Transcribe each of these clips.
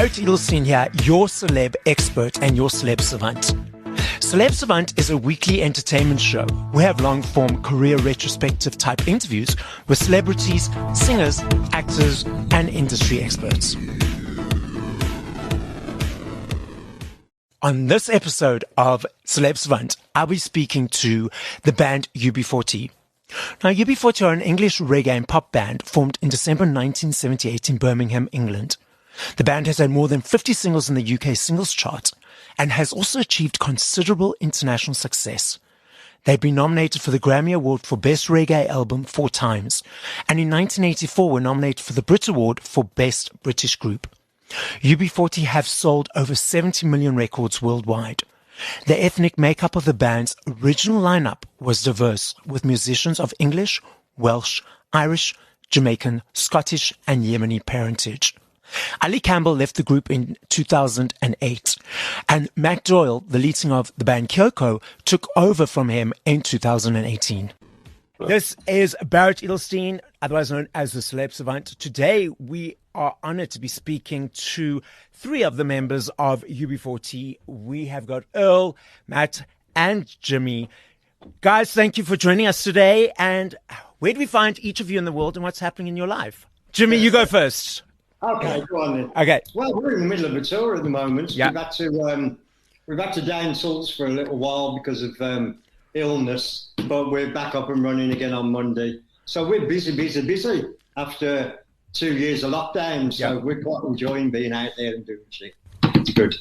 Barret Edelstein here, your celeb expert and your Celeb Savant. Celeb Savant is a weekly entertainment show. We have long-form career retrospective type interviews with celebrities, singers, actors, and industry experts. On this episode of Celeb Savant, I'll be speaking to the band UB40. Now, UB40 are an English reggae and pop band formed in December 1978 in Birmingham, England. The band has had more than 50 singles in the UK singles chart and has also achieved considerable international success. They've been nominated for the Grammy Award for Best Reggae Album 4 times, and in 1984 were nominated for the Brit Award for Best British Group. UB40 have sold over 70 million records worldwide. The ethnic makeup of the band's original lineup was diverse, with musicians of English, Welsh, Irish, Jamaican, Scottish, and Yemeni parentage. Ali Campbell left the group in 2008, and Matt Doyle, the lead singer of the band Kyoko, took over from him in 2018. This is Barret Edelstein, otherwise known as the Celeb Savant. Today, we are honored to be speaking to 3 of the members of UB40. We have got Earl, Matt, and Jimmy. Guys, thank you for joining us today. And where do we find each of you in the world and what's happening in your life? Jimmy, you go first. Okay, go on then. Okay. Well, we're in the middle of a tour at the moment. Yeah. We've had to down tools for a little while because of illness, but we're back up and running again on Monday. So we're busy after 2 years of lockdown. So we're quite enjoying being out there and doing shit. It's good.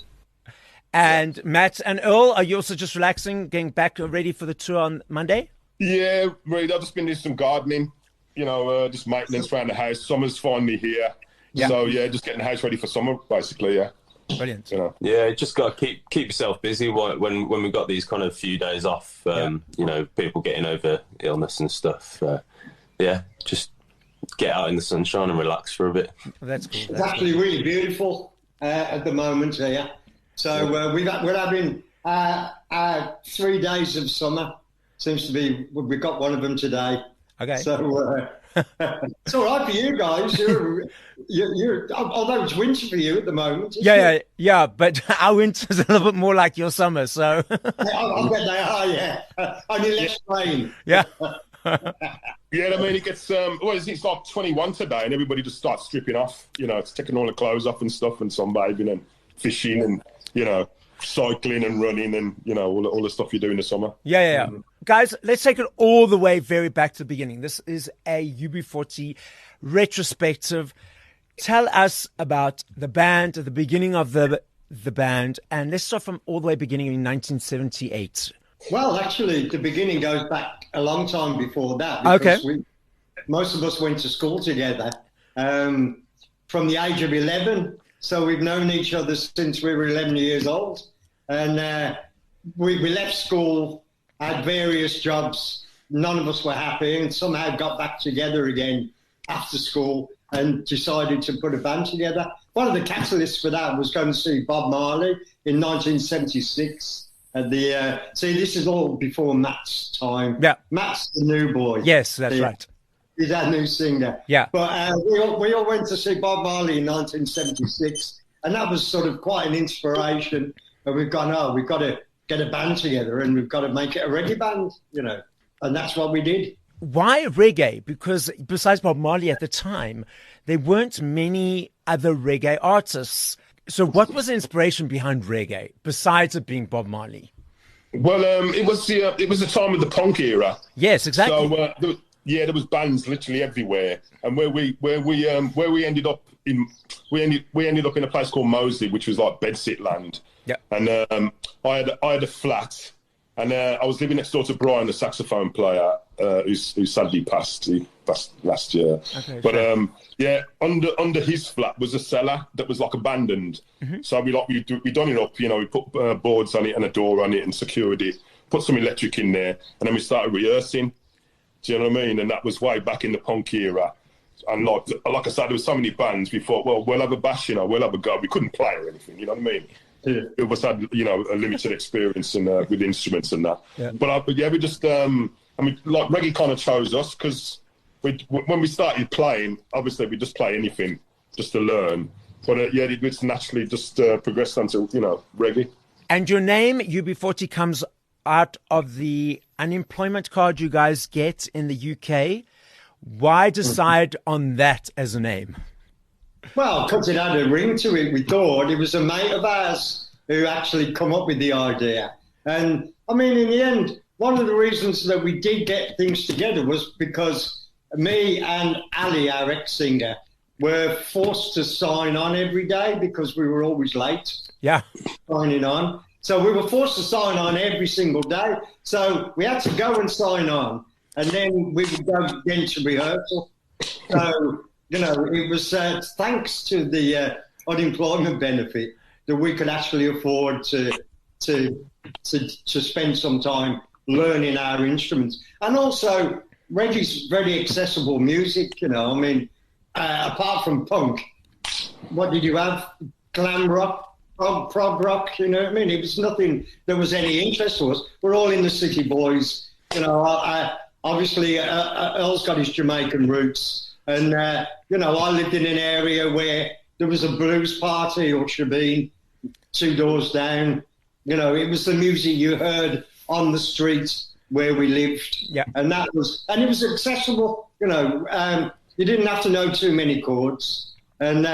And Matt and Earl, are you also just relaxing, getting back ready for the tour on Monday? Yeah, really. I've just been doing some gardening, just maintenance around the house. Summer's finally here. Yeah. So, just getting the house ready for summer, basically, yeah. Brilliant. Yeah, just got to keep yourself busy when we've got these kind of few days off, people getting over illness and stuff. Just get out in the sunshine and relax for a bit. That's cool. It's actually really beautiful at the moment here. So we're having 3 days of summer. Seems to be, we've got one of them today. Okay. So it's all right for you guys. You're although it's winter for you at the moment. Yeah. But our winter's a little bit more like your summer. So I bet they are. Yeah, only less rain. Yeah. Yeah, I mean, it gets it's like 21 today, and everybody just starts stripping off. It's taking all the clothes off and stuff, and sunbathing and fishing, and cycling and running, and all the stuff you do in the summer. Yeah. Guys, let's take it all the way very back to the beginning. This is a UB40 retrospective. Tell us about the band, the beginning of the band, and let's start from all the way beginning in 1978. Well, actually, the beginning goes back a long time before that. Okay. Most of us went to school together from the age of 11. So we've known each other since we were 11 years old. And we left school, had various jobs. None of us were happy, and somehow got back together again after school and decided to put a band together. One of the catalysts for that was going to see Bob Marley in 1976. See, this is all before Matt's time. Yeah. Matt's the new boy. Yes, that's right. He's our new singer. Yeah. But we all went to see Bob Marley in 1976, and that was sort of quite an inspiration. And we've gone, we've got to get a band together, and we've got to make it a reggae band, and that's what we did. Why reggae? Because besides Bob Marley at the time, there weren't many other reggae artists. So what was the inspiration behind reggae, besides it being Bob Marley? Well, it was the time of the punk era. Yes, exactly. So there was bands literally everywhere, and where we ended up we ended up in a place called Moseley, which was like bedsit land. Yeah. And I had a flat, and I was living next door to Brian, the saxophone player, who sadly passed. He passed last year. Okay, but sure. Under his flat was a cellar that was like abandoned. Mm-hmm. So we done it up. We put boards on it and a door on it and secured it. Put some electric in there, and then we started rehearsing. Do you know what I mean? And that was way back in the punk era. And like I said, there were so many bands. We thought, well, we'll have a bash, we'll have a go. We couldn't play or anything, you know what I mean? Yeah. It was had, a limited experience and with instruments and that. Yeah. But we just, reggae kind of chose us because when we started playing, obviously we just play anything just to learn. But yeah, it's naturally just progressed onto, reggae. And your name, UB40, comes out of the unemployment card you guys get in the UK. Why decide on that as a name? Well, because it had a ring to it, we thought. It was a mate of ours who actually come up with the idea. And, I mean, in the end, one of the reasons that we did get things together was because me and Ali, our ex-singer, were forced to sign on every day because we were always late. Yeah. Signing on. So we were forced to sign on every single day. So we had to go and sign on, and then we would go again to rehearsal. So, it was thanks to the unemployment benefit that we could actually afford to spend some time learning our instruments. And also, reggae's very accessible music, I mean, apart from punk, what did you have? Glam rock, prog rock, you know what I mean? It was nothing that was any interest to us. We're all in the city boys. Obviously, Earl's got his Jamaican roots. And, I lived in an area where there was a blues party or shebeen 2 doors down. It was the music you heard on the street where we lived. Yeah. And it was accessible, you didn't have to know too many chords. And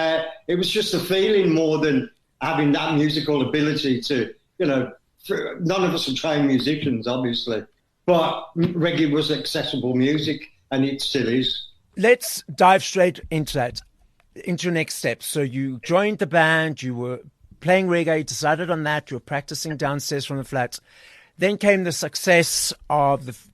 it was just a feeling more than having that musical ability to, none of us are trained musicians, obviously. But reggae was accessible music, and it still is. Let's dive straight into that, into your next step. So you joined the band, you were playing reggae, you decided on that, you were practicing downstairs from the flats. Then came the success of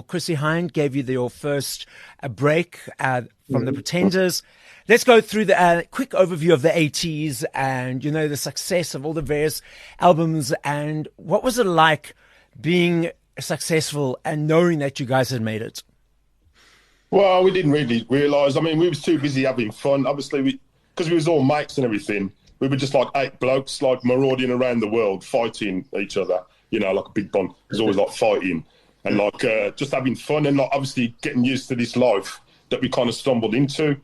Chrissy Hind gave you your first break from the Pretenders. Let's go through the quick overview of the 80s and, the success of all the various albums. And what was it like being successful and knowing that you guys had made it? Well, we didn't really realise. I mean, we was too busy having fun. Obviously, because we was all mates and everything, we were just like 8 blokes, like marauding around the world, fighting each other, like a big bond. It was always like fighting and like just having fun and like obviously getting used to this life that we kind of stumbled into,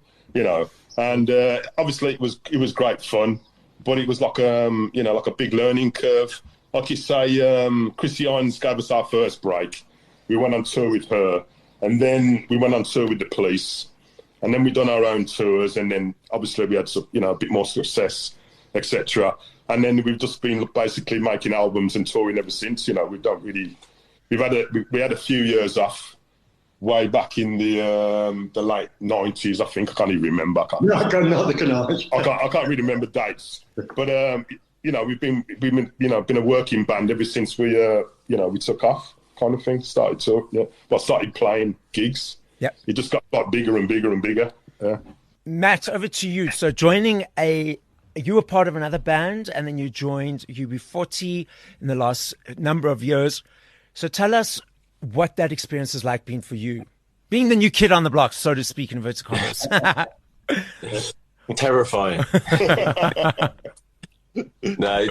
And obviously it was great fun, but it was like like a big learning curve. Like you say, Chrissy Hines gave us our first break. We went on tour with her, and then we went on tour with the Police, and then we done our own tours, and then obviously we had a bit more success, etc. And then we've just been basically making albums and touring ever since. We had a few years off. Way back in the late 90s, I think. I can't even remember. I can't really remember dates. But we've been a working band ever since we took off, kind of thing. Started playing gigs. Yeah. It just got like bigger and bigger and bigger. Yeah. Matt, over to you. So you were part of another band, and then you joined UB40 in the last number of years. So tell us what that experience is like being for you, being the new kid on the block, so to speak, in inverted commas. Terrifying. No,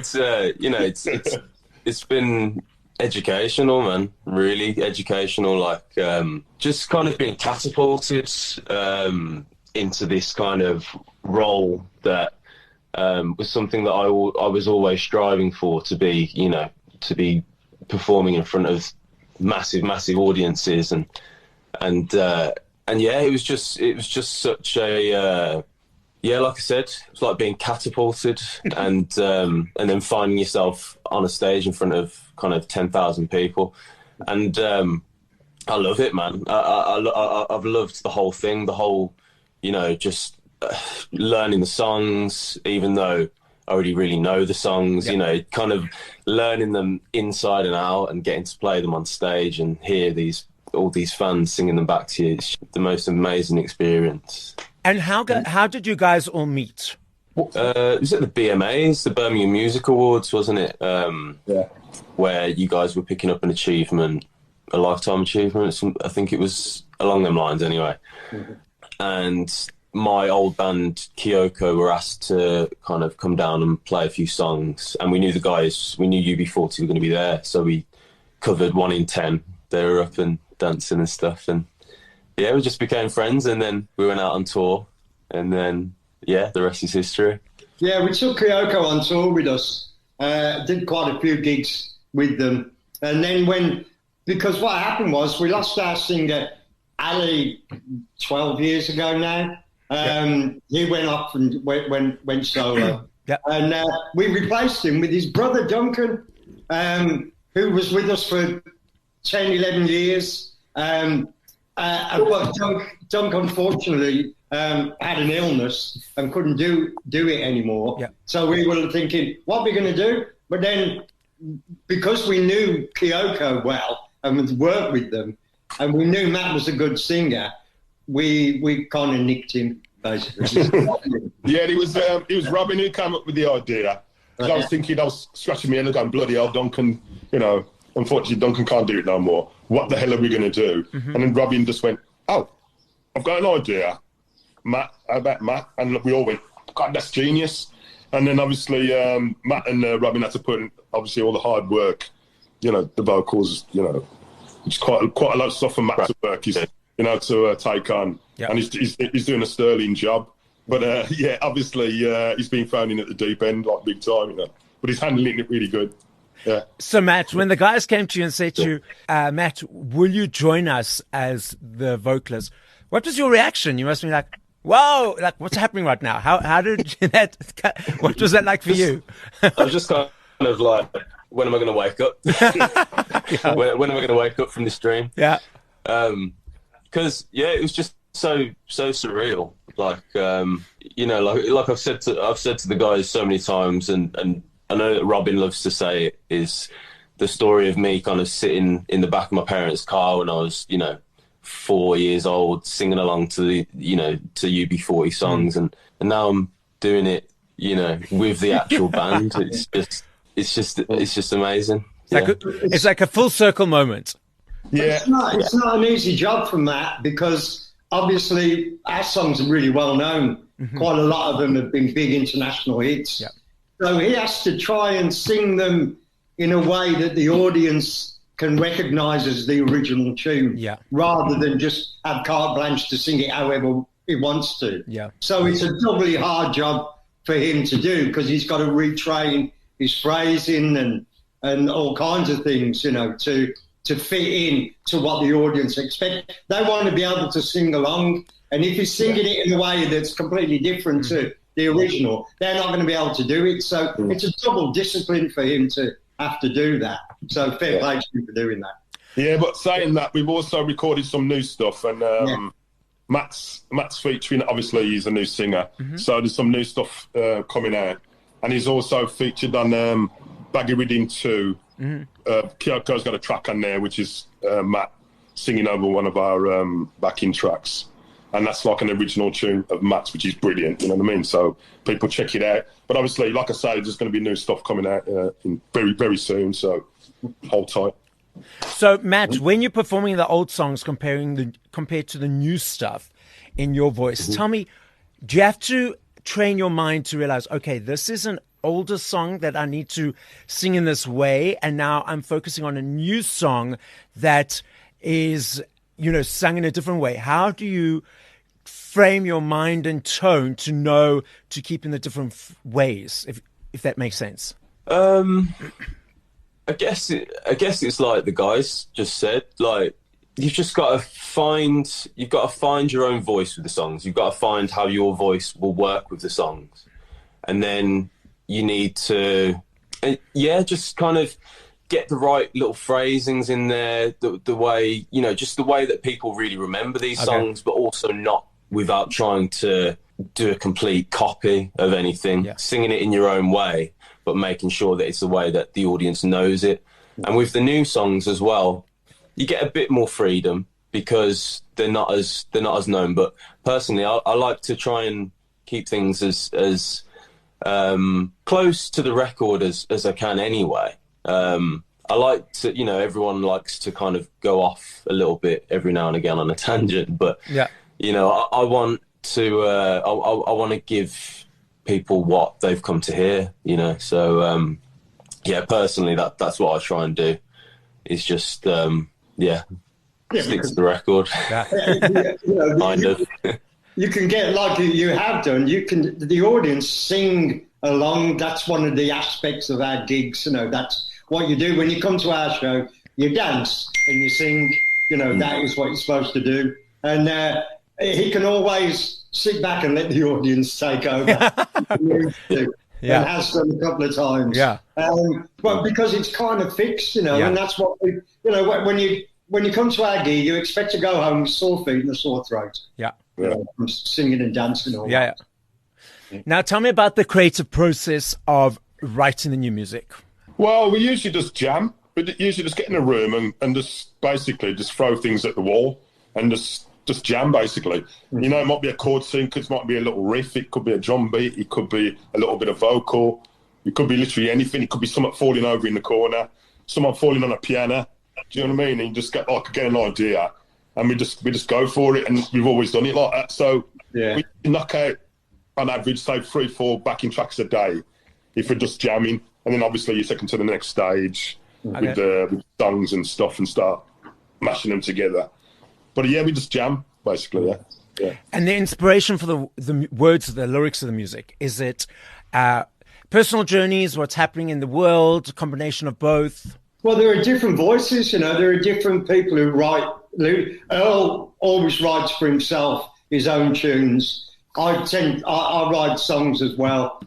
it's been educational, man. Really educational. Like just kind of being catapulted into this kind of role that was something that I was always striving for, to be performing in front of massive audiences and yeah, it was just such a like I said, it's like being catapulted and then finding yourself on a stage in front of kind of 10,000 people, and I love it, man. I've loved the whole thing, the whole just learning the songs, even though I already really know the songs. Yep. Kind of learning them inside and out and getting to play them on stage and hear all these fans singing them back to you. It's the most amazing experience. And how did you guys all meet? Was it the BMAs, the Birmingham Music Awards, wasn't it? Yeah. Where you guys were picking up an achievement, a lifetime achievement. I think it was along them lines anyway. Mm-hmm. And my old band Kyoko were asked to kind of come down and play a few songs, and we knew UB40 were going to be there, so we covered 1 in 10. They were up and dancing and stuff, and yeah, we just became friends, and then we went out on tour, and then yeah, the rest is history. Yeah, we took Kyoko on tour with us. Did quite a few gigs with them. And then because what happened was we lost our singer, Ali, 12 years ago now. He went off and went solo. And we replaced him with his brother, Duncan, who was with us for 10, 11 years. But Dunk unfortunately, had an illness and couldn't do it anymore. So we were thinking, what are we going to do? But then, because we knew Kyoko well and would work with them, and we knew Matt was a good singer, we kind of nicked him, basically. Yeah, it was Robin who came up with the idea. Because I was thinking, I was scratching my head and going, bloody hell, Duncan, unfortunately Duncan can't do it no more. What the hell are we going to do? And then Robin just went, oh, I've got an idea. Matt, how about Matt? And we all went, God, that's genius. And then obviously Matt and Robin had to put in, obviously, all the hard work, the vocals, it's quite a lot of stuff for Matt to work, to take on. And he's doing a sterling job. But obviously he's been thrown in at the deep end, like big time, But he's handling it really good. Yeah. So, Matt, when the guys came to you and said to you, Matt, will you join us as the vocalist? What was your reaction? You must be like, wow, like what's happening right now? How did that, what was that like for you? I was just kind of like, when am I going to wake up? When am I going to wake up from this dream? Yeah. Because, it was just so surreal. Like, like I've said to the guys so many times, and I know that Robin loves to say it, is the story of me kind of sitting in the back of my parents' car when I was, 4 years old, singing along to the, to UB40 songs, and now I'm doing it, with the actual band. It's just amazing. It's like a full circle moment. Yeah, it's not an easy job for Matt, because obviously our songs are really well known. Quite a lot of them have been big international hits. So he has to try and sing them in a way that the audience can recognise as the original tune, rather than just have carte blanche to sing it however he wants to. So it's a doubly hard job for him to do, because he's got to retrain his phrasing and all kinds of things, to fit in to what the audience expect. They want to be able to sing along, and if he's singing it in a way that's completely different to the original, they're not going to be able to do it. So it's a double discipline for him to have to do that. So fair play to him for doing that. Yeah, but saying that, we've also recorded some new stuff, and Matt's featuring, obviously he's a new singer, so there's some new stuff coming out, and he's also featured on Baggy Reading 2. Kyoko's got a track on there, which is Matt singing over one of our backing tracks. And that's like an original tune of Matt's, which is brilliant, you know what I mean? So people check it out. But obviously, like I say, there's going to be new stuff coming out in very, very soon, so hold tight. So, Matt, when you're performing the old songs compared to the new stuff in your voice, tell me, do you have to train your mind to realize, okay, this is an older song that I need to sing in this way, and now I'm focusing on a new song that is, sung in a different way? How do you frame your mind and tone to know to keep in the different ways, if that makes sense? I guess it's like the guys just said, like, you've just got to find your own voice with the songs. You've got to find how your voice will work with the songs, and then you need to just kind of get the right little phrasings in there, the way, just the way that people really remember these songs, but also not without trying to do a complete copy of anything, singing it in your own way, but making sure that it's the way that the audience knows it. And with the new songs as well, you get a bit more freedom because they're not as known. But personally, I like to try and keep things as close to the record as I can anyway. I like to, everyone likes to kind of go off a little bit every now and again on a tangent, but I want to I want to give people what they've come to hear, so personally that's what I try and do, is just stick to the record. Kind of. you can get, like you have done, the audience sing along. That's one of the aspects of our gigs. That's what you do when you come to our show. You dance and you sing. That is what you're supposed to do. And he can always sit back and let the audience take over. Yeah. And has done a couple of times. Yeah. But because it's kind of fixed, and that's what when you come to our gig, you expect to go home with sore feet and a sore throat. Yeah. From singing and dancing all yeah. Now, tell me about the creative process of writing the new music. Well, we usually just jam. We usually just get in a room and just basically just throw things at the wall and just jam, basically. Mm-hmm. It might be a chord sync, it might be a little riff, it could be a drum beat, it could be a little bit of vocal, it could be literally anything. It could be someone falling over in the corner, someone falling on a piano. Do you know what I mean? And you just get an idea, and we just go for it, and we've always done it like that. So we knock out, on average, say 3-4 backing tracks a day if we're just jamming, and then obviously you take them to the next stage with songs and stuff and start mashing them together. But we just jam, basically, yeah. And the inspiration for the words, the lyrics of the music, is it personal journeys, what's happening in the world, a combination of both? Well, there are different voices, there are different people who write. Earl always writes for himself his own tunes. I write songs as well,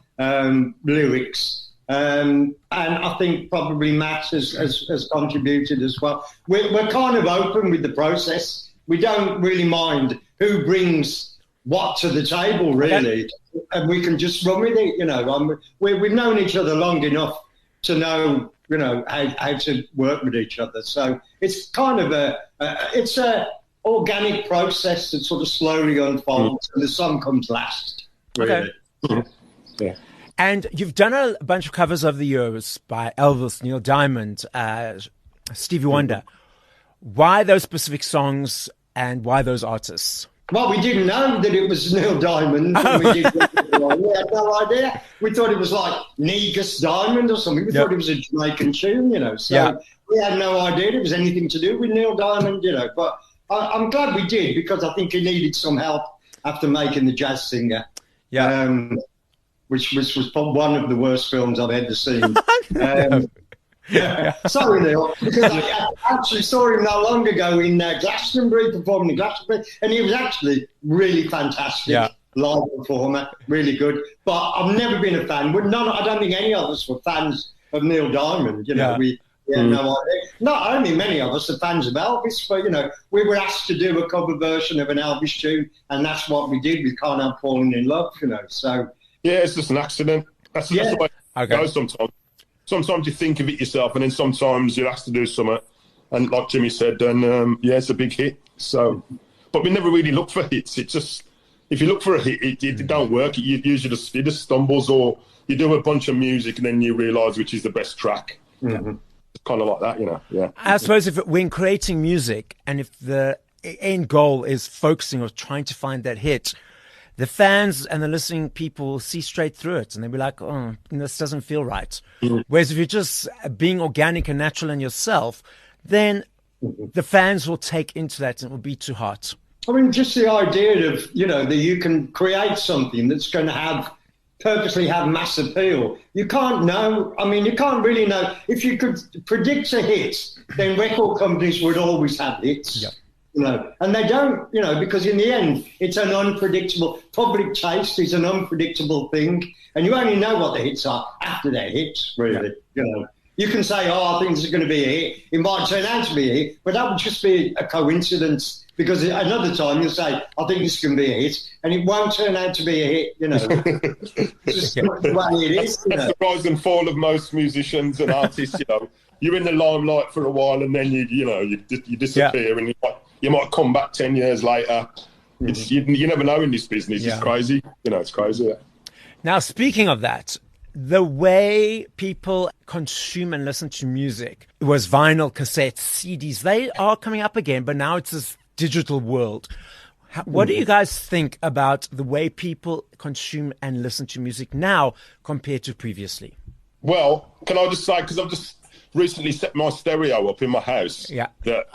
lyrics. And I think probably Matt has contributed as well. We're kind of open with the process. We don't really mind who brings what to the table, really, and we can just run with it. We've known each other long enough to know, how to work with each other. So it's kind of it's a organic process that sort of slowly unfolds, and the song comes last. Really. Okay. Yeah. And you've done a bunch of covers over the years by Elvis, Neil Diamond, Stevie Wonder. Why those specific songs and why those artists? Well, we didn't know that it was Neil Diamond. We had no idea. We thought it was like Negus Diamond or something. We thought it was a Jamaican tune, So we had no idea it was anything to do with Neil Diamond, But I'm glad we did, because I think he needed some help after making The Jazz Singer. Yeah. Which was one of the worst films I've ever seen. Sorry, Neil, because I actually saw him not long ago in Glastonbury, performing in Glastonbury, and he was actually really fantastic, live performer, really good. But I've never been a fan. I don't think any of us were fans of Neil Diamond. We had no idea. Not only many of us are fans of Elvis, but we were asked to do a cover version of an Elvis tune, and that's what we did with Can't Help Falling in Love. So. Yeah, it's just an accident. That's the way it goes sometimes. Sometimes you think of it yourself, and then sometimes you're asked to do something. And like Jimmy said, then it's a big hit. So, but we never really look for hits. It just, if you look for a hit, it don't work. It usually it just stumbles, or you do a bunch of music and then you realise which is the best track. Mm-hmm. It's kind of like that, Yeah. I suppose when creating music, and if the end goal is focusing or trying to find that hit, the fans and the listening people see straight through it, and they'll be like, oh, this doesn't feel right. Mm-hmm. Whereas if you're just being organic and natural in yourself, then the fans will take into that and it will be too hot. I mean, just the idea of, that you can create something that's going to purposely have mass appeal. You can't know. I mean, you can't really know. If you could predict a hit, then record companies would always have hits. Yep. And they don't, because in the end, it's an unpredictable, public taste is an unpredictable thing. And you only know what the hits are after they're hits, really. Yeah. You can say, I think this is going to be a hit. It might turn out to be a hit, but that would just be a coincidence, because another time you'll say, I think this is going to be a hit, and it won't turn out to be a hit, It's just the way it is. That's the rise and fall of most musicians and artists, You're in the limelight for a while, and then you disappear, and you might come back 10 years later. You never know in this business. It's crazy. It's crazy. Now, speaking of that, the way people consume and listen to music, it was vinyl, cassettes, CDs. They are coming up again, but now it's this digital world. What do you guys think about the way people consume and listen to music now compared to previously? Well, can I just say, because I've just recently set my stereo up in my house, that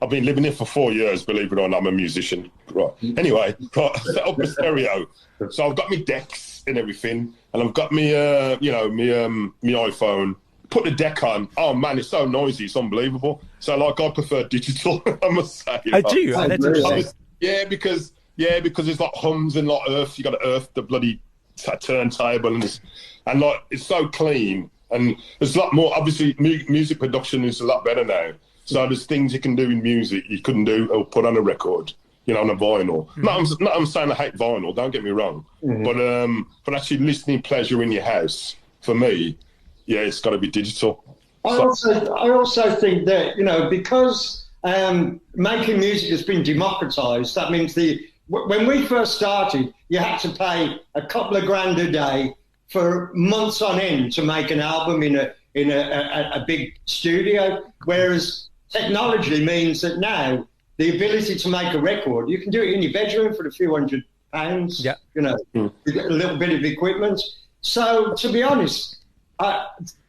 I've been living here for 4 years, believe it or not. I'm a musician. Right. Anyway, I set up a stereo. So I've got my decks and everything, and I've got me, my iPhone. Put the deck on. Oh man, it's so noisy. It's unbelievable. So like, I prefer digital. I must say. I do. That's interesting. Yeah, because there's like hums and like earth. You got to earth the bloody turntable, and like it's so clean, and there's a lot more. Obviously, music production is a lot better now. So there's things you can do in music you couldn't do or put on a record, on a vinyl. I'm saying I hate vinyl, don't get me wrong. But actually listening pleasure in your house, for me, yeah, it's got to be digital. I also think that, because making music has been democratized, that means when we first started, you had to pay a couple of grand a day for months on end to make an album in a big studio, whereas technology means that now the ability to make a record, you can do it in your bedroom for a few £100, with a little bit of equipment. So, to be honest,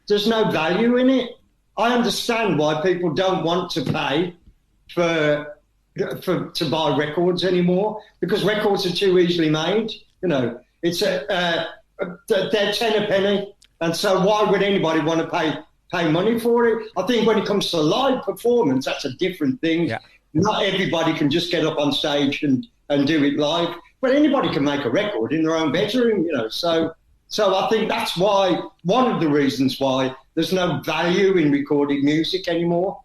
there's no value in it. I understand why people don't want to pay to buy records anymore, because records are too easily made. It's they're 10 a penny, and so why would anybody want to pay money for it? I think when it comes to live performance, that's a different thing. Yeah. Not everybody can just get up on stage and do it live, but anybody can make a record in their own bedroom, So I think that's one of the reasons why there's no value in recording music anymore.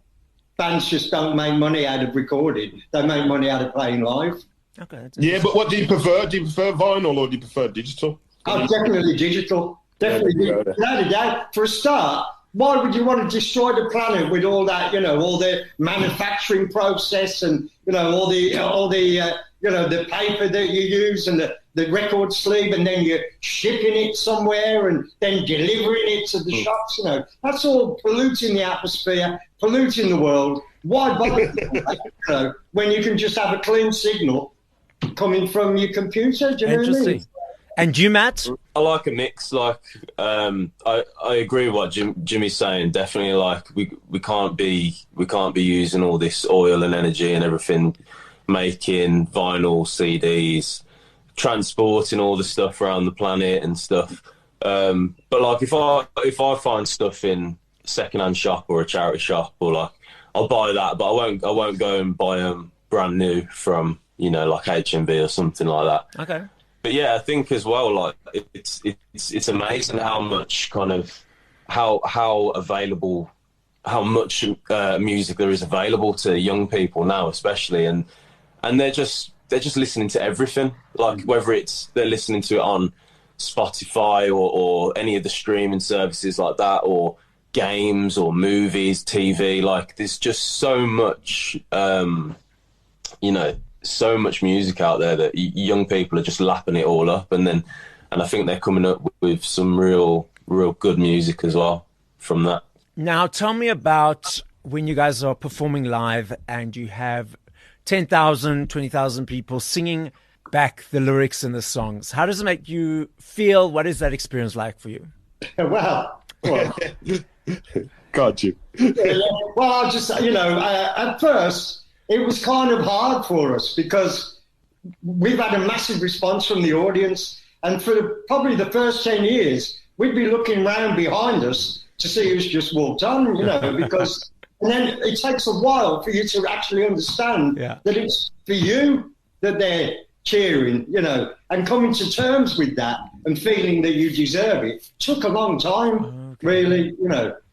Bands just don't make money out of recording. They make money out of playing live. Okay. Yeah, but what do you prefer? Do you prefer vinyl or do you prefer digital? Oh, definitely digital. Definitely digital. Without a doubt. For a start, why would you want to destroy the planet with all that, all the manufacturing process and, all the paper that you use and the record sleeve, and then you're shipping it somewhere and then delivering it to the shops, That's all polluting the atmosphere, polluting the world. Why bother, when you can just have a clean signal coming from your computer? Do you know what I mean? And you, Matt? I like a mix. Like, I agree with what Jimmy's saying. Definitely, like we can't be using all this oil and energy and everything, making vinyl CDs, transporting all the stuff around the planet and stuff. But like, if I find stuff in a secondhand shop or a charity shop, or like, I'll buy that, but I won't go and buy them brand new from like HMV or something like that. Okay. But yeah, I think as well, like it's amazing how much how available, how much music there is available to young people now, especially, and they're just listening to everything. Like whether it's they're listening to it on Spotify or any of the streaming services like that, or games or movies, TV. Like there's just so much, so much music out there that young people are just lapping it all up, and I think they're coming up with some real good music as well from that. Now tell me about when you guys are performing live and you have 10,000, 20,000 people singing back the lyrics in the songs. How does it make you feel? What is that experience like for you? Well. Got you. Well, I just, at first, it was kind of hard for us because we've had a massive response from the audience. And for probably the first 10 years, we'd be looking around behind us to see who's just walked on, because and then it takes a while for you to actually understand that it's for you that they're cheering, and coming to terms with that and feeling that you deserve it took a long time, really,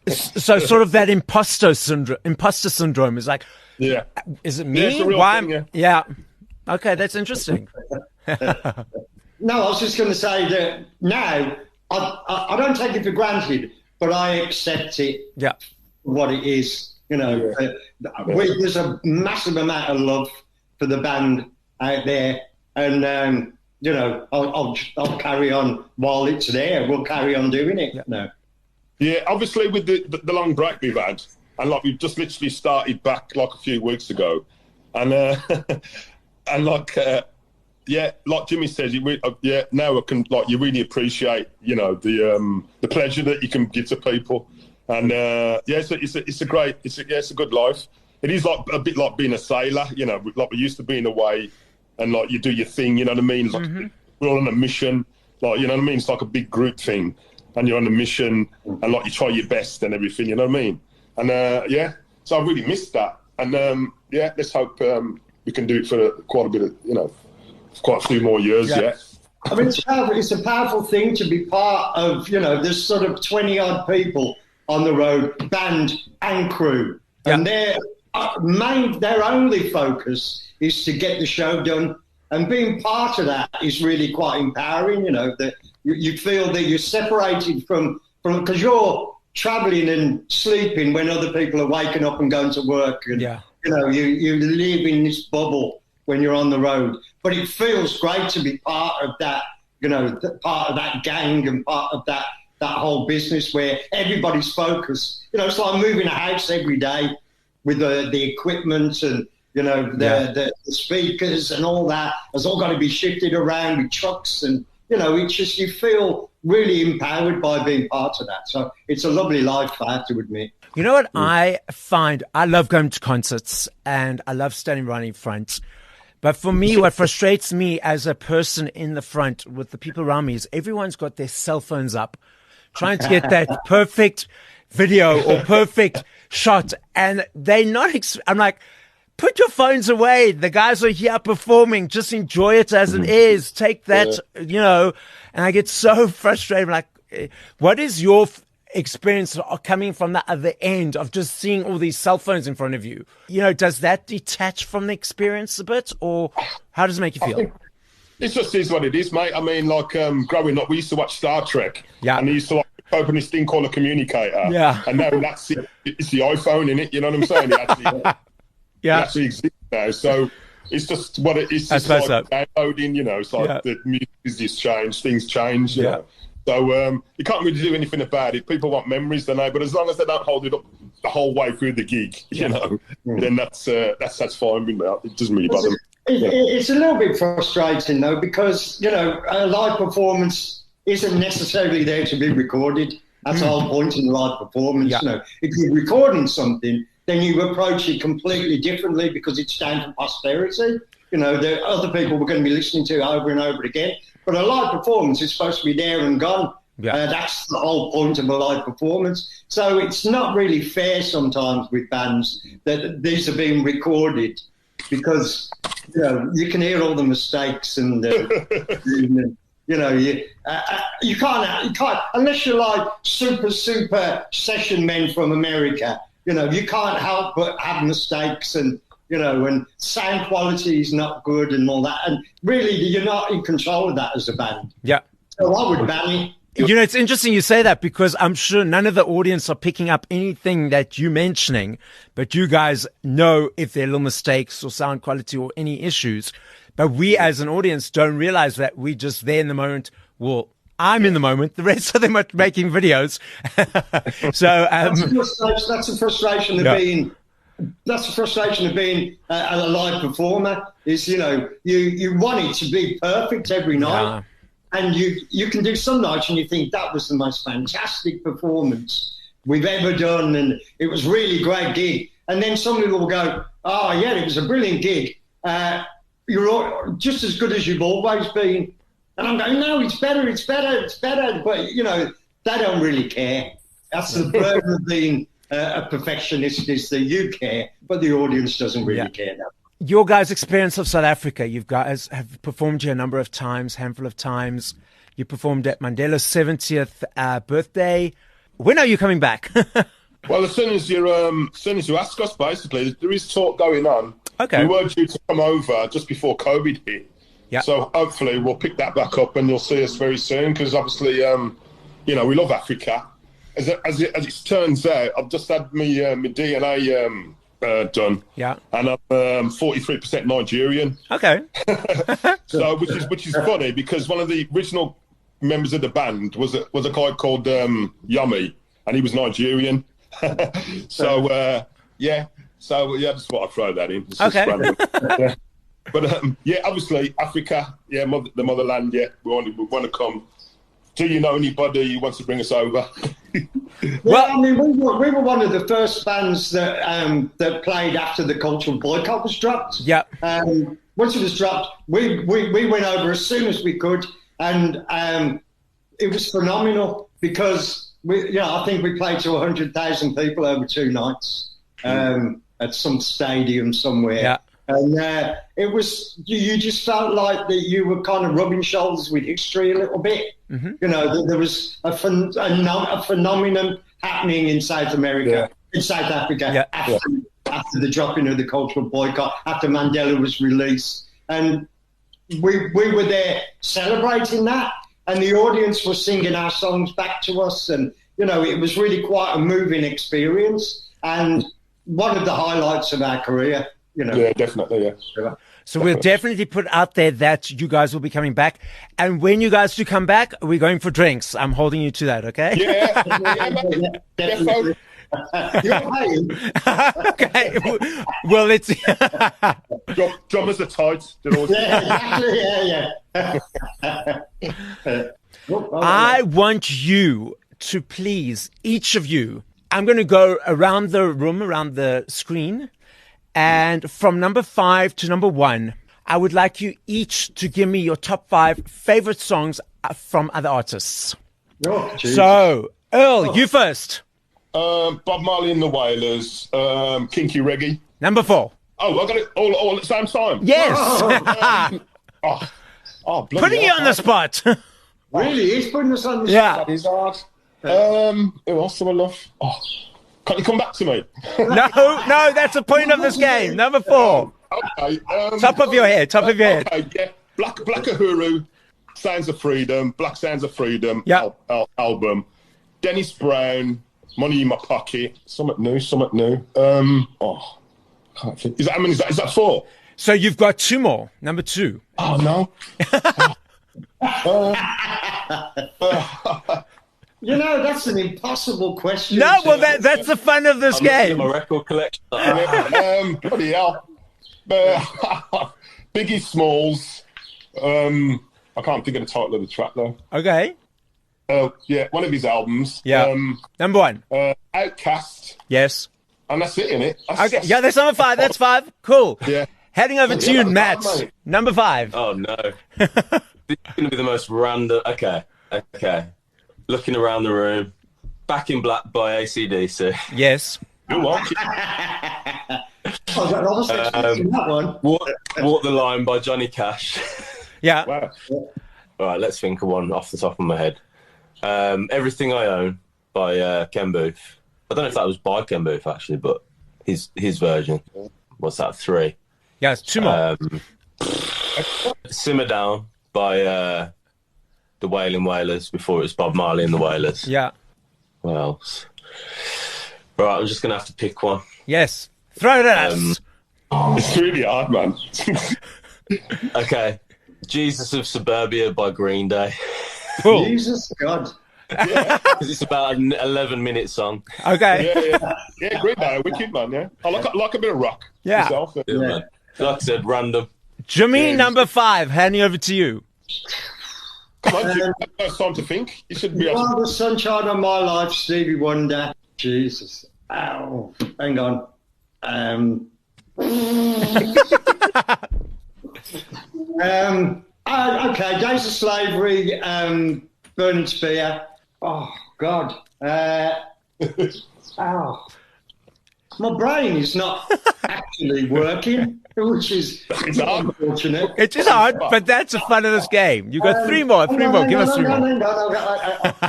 So sort of that imposter syndrome is like, is it me? It's a real thing, yeah. Okay, that's interesting. No, I was just going to say that now I don't take it for granted, but I accept it what it is. There's a massive amount of love for the band out there, and I'll carry on while it's there. We'll carry on doing it. Yeah, obviously with the long break we've had, and like we've just literally started back like a few weeks ago, and and like Jimmy says, now I can you really appreciate the pleasure that you can give to people, and it's a good life, it is like a bit like being a sailor, you know, like we used to being away, and like you do your thing, you know what I mean? Like we're all on a mission, like, you know what I mean? It's like a big group thing, and you're on a mission, and like you try your best and everything, you know what I mean? And yeah, so I really missed that, and yeah, let's hope we can do it for quite a bit of, you know, quite a few more years. Yeah. I mean, it's a powerful thing to be part of, you know, there's sort of 20 odd people on the road, band and crew, and their only focus is to get the show done. And being part of that is really quite empowering, you know, that you feel that you're separated from because you're traveling and sleeping when other people are waking up and going to work. And, you know, you live in this bubble when you're on the road. But it feels great to be part of that, you know, part of that gang and part of that whole business where everybody's focused. You know, it's like moving a house every day with the equipment and, you know, the speakers and all that. It's all got to be shifted around with trucks and, you know, it's just you feel really empowered by being part of that. So it's a lovely life, I have to admit. You know what I find? I love going to concerts and I love standing right in front. But for me, what frustrates me as a person in the front with the people around me is everyone's got their cell phones up trying to get that perfect video or perfect shot. And they're not, I'm like, put your phones away. The guys are here performing. Just enjoy it as it is. Take that, you know, and I get so frustrated. I'm like, what is your experience coming from the other end of just seeing all these cell phones in front of you? You know, does that detach from the experience a bit, or how does it make you feel? It just is what it is, mate. I mean, like growing up, we used to watch Star Trek, and they used to like open this thing called a communicator, and now that's it. It's the iPhone in it. You know what I'm saying? It actually exists now. So it's just what it is. It's like downloading. You know, it's like the music has just changed. Things change. You know? So you can't really do anything about it. People want memories, don't they? But as long as they don't hold it up the whole way through the gig, you know, then that's fine with me. It doesn't really bother me. It's a little bit frustrating, though, because, you know, a live performance isn't necessarily there to be recorded. That's the whole point in live performance. You know, if you're recording something, then you approach it completely differently because it's down to posterity. You know, the other people we're going to be listening to over and over again. But a live performance is supposed to be there and gone. That's the whole point of a live performance. So it's not really fair sometimes with bands that these are being recorded because, you know, you can hear all the mistakes and, you know, you can't, unless you're like super session men from America, you know, you can't help but have mistakes and, you know, and sound quality is not good and all that. And really, you're not in control of that as a band. So I would ban it. You know, it's interesting you say that because I'm sure none of the audience are picking up anything that you're mentioning, but you guys know if there are little mistakes or sound quality or any issues. But we as an audience don't realize that we're just there in the moment. Well, I'm in the moment. The rest of them are making videos. So that's the frustration of being... That's the frustration of being a live performer is, you know, you want it to be perfect every night. And you can do some nights and you think that was the most fantastic performance we've ever done. And it was really great gig. And then some people will go, oh, yeah, it was a brilliant gig. You're just as good as you've always been. And I'm going, no, it's better. But, you know, they don't really care. That's the burden of being a perfectionist is that you care, but the audience doesn't really care now. Your guys' experience of South Africa, you guys have performed here a number of times, handful of times. You performed at Mandela's 70th birthday. When are you coming back? Well, as soon as you ask us, basically, there is talk going on. Okay. We were due to come over just before COVID hit. So hopefully we'll pick that back up and you'll see us very soon because obviously, you know, we love Africa. As it turns out, I've just had my DNA done. And I'm 43% Nigerian. Okay. So which is funny because one of the original members of the band was a guy called Yummy, and he was Nigerian. So just thought I'd throw that in. It's just random. But obviously Africa, the motherland. We want to come. Do you know anybody who wants to bring us over? Well, I mean, we were one of the first bands that played after the cultural boycott was dropped. Yeah. Once it was dropped, we went over as soon as we could, and it was phenomenal because I think we played to 100,000 people over 2 nights at some stadium somewhere. Yeah. And it was, you just felt like that you were kind of rubbing shoulders with history a little bit. Mm-hmm. There was a phenomenon happening in South America, in South Africa, after the dropping of the cultural boycott, after Mandela was released. And we were there celebrating that, and the audience was singing our songs back to us. And, it was really quite a moving experience and one of the highlights of our career. Yeah, definitely, yeah. So we'll definitely put out there that you guys will be coming back. And when you guys do come back, we're going for drinks. I'm holding you to that, okay? Yeah, Definitely. You're paying. Okay. Well, let's... drummers are tight. I want you to please, each of you, I'm going to go around the room, around the screen. And from number 5 to number 1, I would like you each to give me your top 5 favorite songs from other artists. Oh, so, Earl, you first. Bob Marley and the Wailers, Kinky Reggae. Number 4. Oh, I got it all at the same time? Yes. Putting you on the spot. Really? He's putting us on the Yeah. spot. That is hard. Who else do I love? Oh, can't you come back to me? No, that's the point of this game. Number 4. Okay. Top of your head. Okay, yeah. Black Uhuru, Sounds of Freedom, Black Sounds of Freedom album. Dennis Brown, Money in My Pocket, something new. Can't think. Is that 4? So you've got 2 more. Number 2. Oh, no. That's an impossible question. No, well, that's the fun of this game. My record collection. Bloody hell. Biggie Smalls. I can't think of the title of the track, though. Okay. Yeah, one of his albums. Yeah. Number 1. Outcast. Yes. And that's it, innit? Okay. Yeah, that's number 5. That's 5. Cool. Yeah. Heading over to you, Matt. Bad, Number 5. Oh, no. This is going to be the most random... Okay. Looking around the room. Back in Black by AC/DC. Yes. Go on. I was expecting that one. Walk the Line by Johnny Cash. Yeah. Wow. All right, let's think of one off the top of my head. Everything I Own by Ken Booth. I don't know if that was by Ken Booth, actually, but his version. What's that, 3? Yeah, it's 2 more. Simmer Down by the Wailing Wailers before it was Bob Marley and the Wailers. Yeah. What else? Right, I'm just going to have to pick one. Yes. Throw it at us. It's really hard, man. Okay. Jesus of Suburbia by Green Day. Cool. Jesus God. Yeah. Because it's about an 11-minute song. Okay. Yeah, Green Day, wicked, man, yeah. I like a bit of rock. Yeah. Myself, Yeah, man. Like I said, random. Jimmy, number 5. Handing over to you. Come on, Jim. It's time to think. You should be able to... The sunshine of my life, Stevie Wonder. Jesus. Ow. Hang on. Okay, Days of Slavery, Burning Spear. Oh, God. My brain is not actually working, which is unfortunate. It is hard, but that's the fun of this game. You've got 3 more. 3 more. Give us 3 more.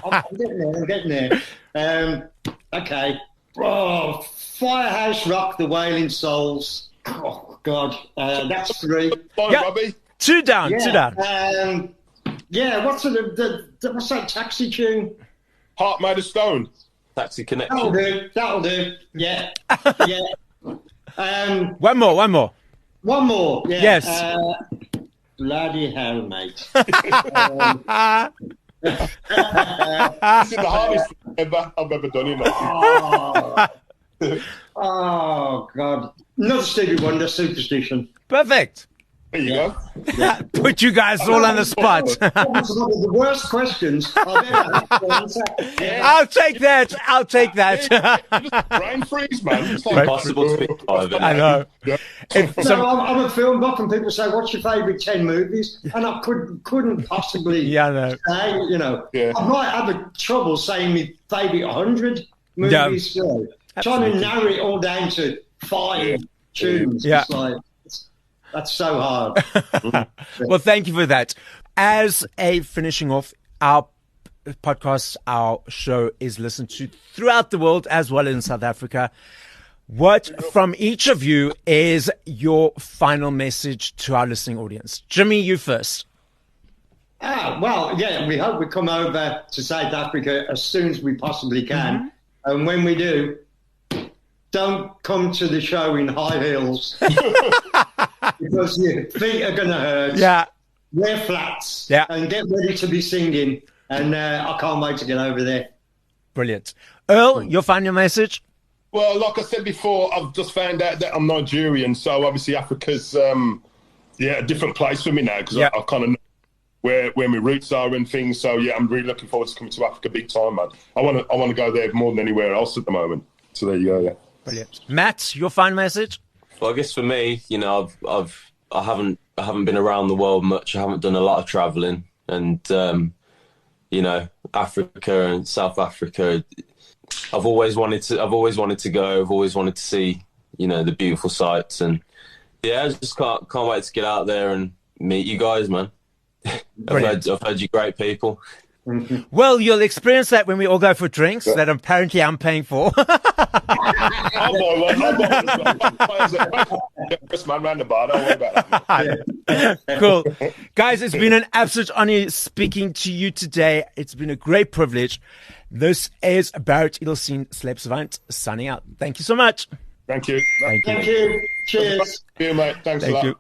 I'm getting there. Okay. Oh, Firehouse Rock, The Wailing Souls. Oh, God. That's 3. Bye, Yeah. Robbie. 2 down. 2 down. What's that taxi tune? Heart Made of Stone. Taxi Connection. That'll do. Yeah. One more. One more. Yeah. Yes. Bloody hell, mate. This is the hardest thing I've ever done in life. Oh, God. Another Stevie Wonder, Superstition. Perfect. There you go. Put you guys all on the spot. That was one of the worst questions I've ever had to answer. Yeah. I'll take that. I'll take that. Brain freeze, man. It's It's impossible to speak of it. I know. Yeah. I'm a film buff, and people say, "What's your favourite 10 movies?" And I couldn't possibly Yeah, I know. say. Yeah. I might have a trouble saying my favourite 100 movies. Trying to narrow it all down to 5 tunes. Yeah. It's like, that's so hard. Well, thank you for that. As a finishing off, our podcast, our show is listened to throughout the world as well as in South Africa. What from each of you is your final message to our listening audience? Jimmy, you first. Well, yeah, we hope we come over to South Africa as soon as we possibly can. And when we do, don't come to the show in high heels because your feet are going to hurt. Yeah. Wear flats. Yeah. And get ready to be singing. And I can't wait to get over there. Brilliant. Earl, your final message? Well, like I said before, I've just found out that I'm Nigerian, so obviously Africa's a different place for me now because I kind of know where my roots are and things. So yeah, I'm really looking forward to coming to Africa big time, man. I want to go there more than anywhere else at the moment. So there you go. Yeah. Brilliant. Matt, your final message? Well, I guess for me, I haven't been around the world much. I haven't done a lot of traveling, and Africa and South Africa. I've always wanted to go. I've always wanted to see, the beautiful sights, and I just can't wait to get out there and meet you guys, man. I've heard you great people. Well, you'll experience that when we all go for drinks that apparently I'm paying for. Cool. Guys, it's been an absolute honor speaking to you today. It's been a great privilege. This is Barret Edelstein, Celeb Savant, signing out. Thank you so much. Thank you. Thank you. Cheers. Thank you, mate. Thanks a lot.